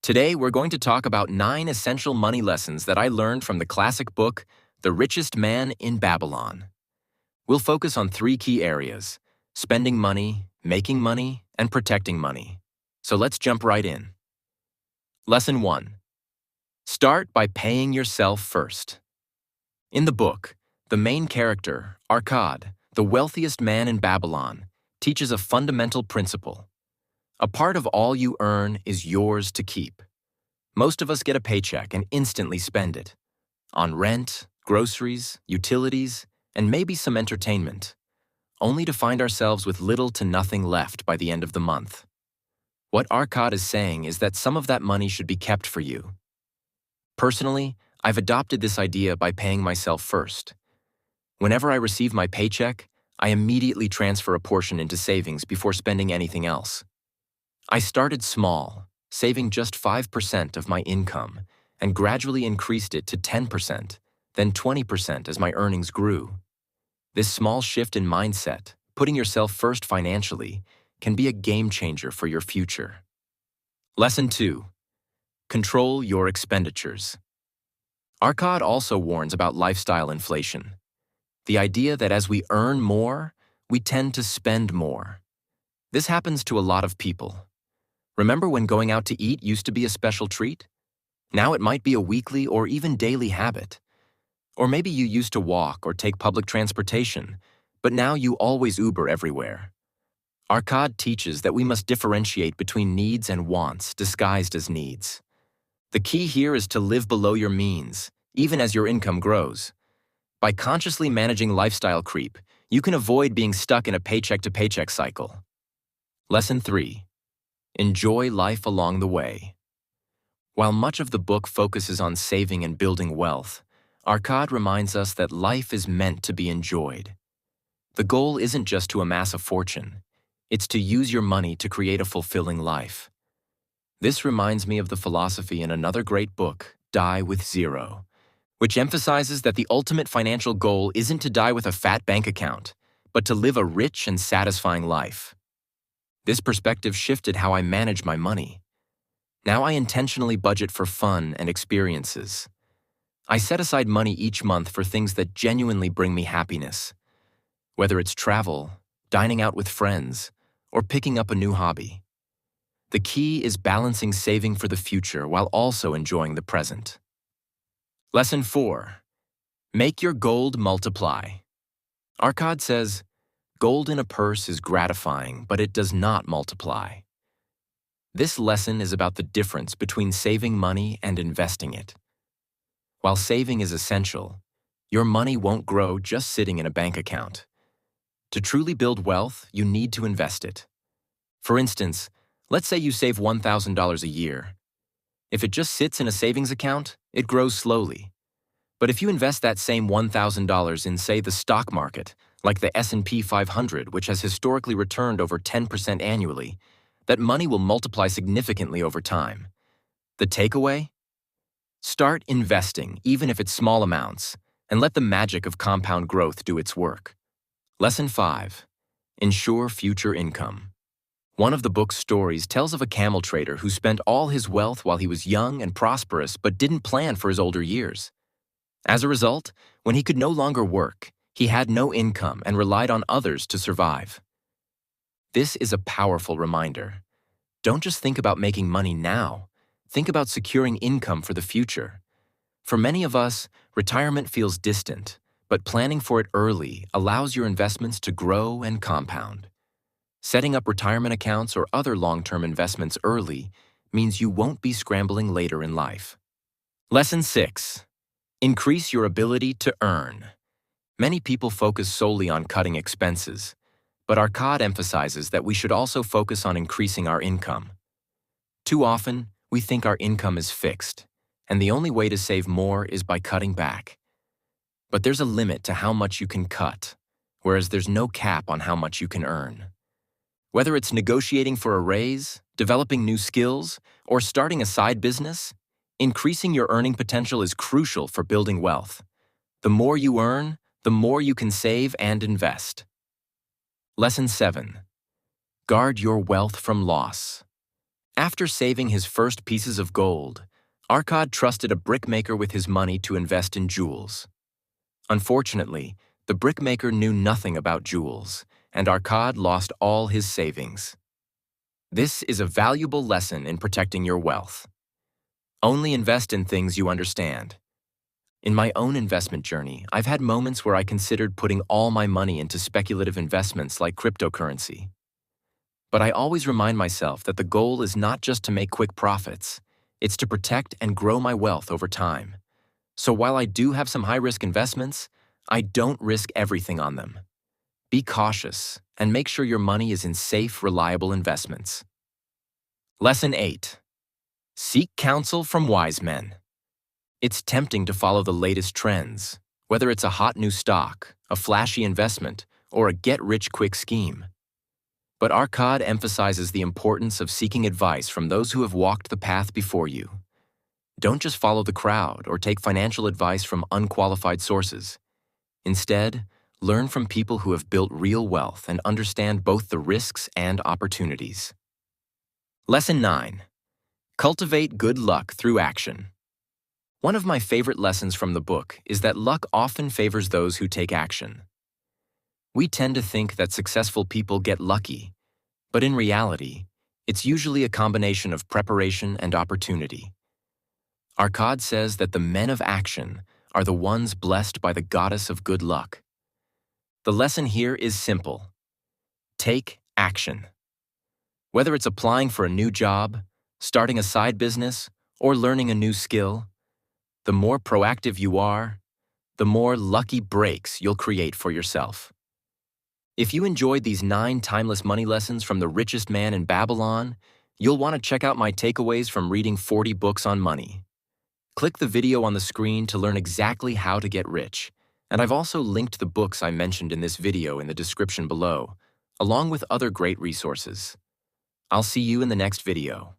Today, we're going to talk about 9 essential money lessons that I learned from the classic book, The Richest Man in Babylon. We'll focus on 3 key areas: spending money, making money, and protecting money. So let's jump right in. Lesson 1. Start by paying yourself first. In the book, the main character, Arkad, the wealthiest man in Babylon, teaches a fundamental principle. A part of all you earn is yours to keep. Most of us get a paycheck and instantly spend it on rent, groceries, utilities, and maybe some entertainment, only to find ourselves with little to nothing left by the end of the month. What Arkad is saying is that some of that money should be kept for you. Personally, I've adopted this idea by paying myself first. Whenever I receive my paycheck, I immediately transfer a portion into savings before spending anything else. I started small, saving just 5% of my income, and gradually increased it to 10%, then 20% as my earnings grew. This small shift in mindset, putting yourself first financially, can be a game changer for your future. Lesson 2. Control your expenditures. Arkad also warns about lifestyle inflation. The idea that as we earn more, we tend to spend more. This happens to a lot of people. Remember when going out to eat used to be a special treat? Now it might be a weekly or even daily habit. Or maybe you used to walk or take public transportation, but now you always Uber everywhere. Arkad teaches that we must differentiate between needs and wants disguised as needs. The key here is to live below your means, even as your income grows. By consciously managing lifestyle creep, you can avoid being stuck in a paycheck-to-paycheck cycle. Lesson 3. Enjoy life along the way. While much of the book focuses on saving and building wealth, Arkad reminds us that life is meant to be enjoyed. The goal isn't just to amass a fortune, it's to use your money to create a fulfilling life. This reminds me of the philosophy in another great book, Die with Zero, which emphasizes that the ultimate financial goal isn't to die with a fat bank account, but to live a rich and satisfying life. This perspective shifted how I manage my money. Now I intentionally budget for fun and experiences. I set aside money each month for things that genuinely bring me happiness, whether it's travel, dining out with friends, or picking up a new hobby. The key is balancing saving for the future while also enjoying the present. Lesson 4. Make your gold multiply. Arkad says, gold in a purse is gratifying, but it does not multiply. This lesson is about the difference between saving money and investing it. While saving is essential, your money won't grow just sitting in a bank account. To truly build wealth, you need to invest it. For instance, let's say you save $1,000 a year. If it just sits in a savings account, it grows slowly. But if you invest that same $1,000 in, say, the stock market, like the S&P 500, which has historically returned over 10% annually, that money will multiply significantly over time. The takeaway? Start investing, even if it's small amounts, and let the magic of compound growth do its work. Lesson 5. Ensure future income. One of the book's stories tells of a camel trader who spent all his wealth while he was young and prosperous but didn't plan for his older years. As a result, when he could no longer work, he had no income and relied on others to survive. This is a powerful reminder. Don't just think about making money now. Think about securing income for the future. For many of us, retirement feels distant, but planning for it early allows your investments to grow and compound. Setting up retirement accounts or other long-term investments early means you won't be scrambling later in life. Lesson 6. Increase your ability to earn. Many people focus solely on cutting expenses, but Arkad emphasizes that we should also focus on increasing our income. Too often, we think our income is fixed, and the only way to save more is by cutting back. But there's a limit to how much you can cut, whereas there's no cap on how much you can earn. Whether it's negotiating for a raise, developing new skills, or starting a side business, increasing your earning potential is crucial for building wealth. The more you earn, the more you can save and invest. Lesson 7. Guard your wealth from loss. After saving his first pieces of gold, Arcad trusted a brickmaker with his money to invest in jewels. Unfortunately, the brickmaker knew nothing about jewels, and Arcad lost all his savings. This is a valuable lesson in protecting your wealth. Only invest in things you understand. In my own investment journey, I've had moments where I considered putting all my money into speculative investments like cryptocurrency. But I always remind myself that the goal is not just to make quick profits, it's to protect and grow my wealth over time. So while I do have some high-risk investments, I don't risk everything on them. Be cautious and make sure your money is in safe, reliable investments. Lesson 8. Seek counsel from wise men. It's tempting to follow the latest trends, whether it's a hot new stock, a flashy investment, or a get-rich-quick scheme. But Arcad emphasizes the importance of seeking advice from those who have walked the path before you. Don't just follow the crowd or take financial advice from unqualified sources. Instead, learn from people who have built real wealth and understand both the risks and opportunities. Lesson 9. Cultivate good luck through action. One of my favorite lessons from the book is that luck often favors those who take action. We tend to think that successful people get lucky, but in reality, it's usually a combination of preparation and opportunity. Arcad says that the men of action are the ones blessed by the goddess of good luck. The lesson here is simple. Take action. Whether it's applying for a new job, starting a side business, or learning a new skill, the more proactive you are, the more lucky breaks you'll create for yourself. If you enjoyed these 9 timeless money lessons from The Richest Man in Babylon, you'll want to check out my takeaways from reading 40 books on money. Click the video on the screen to learn exactly how to get rich, and I've also linked the books I mentioned in this video in the description below, along with other great resources. I'll see you in the next video.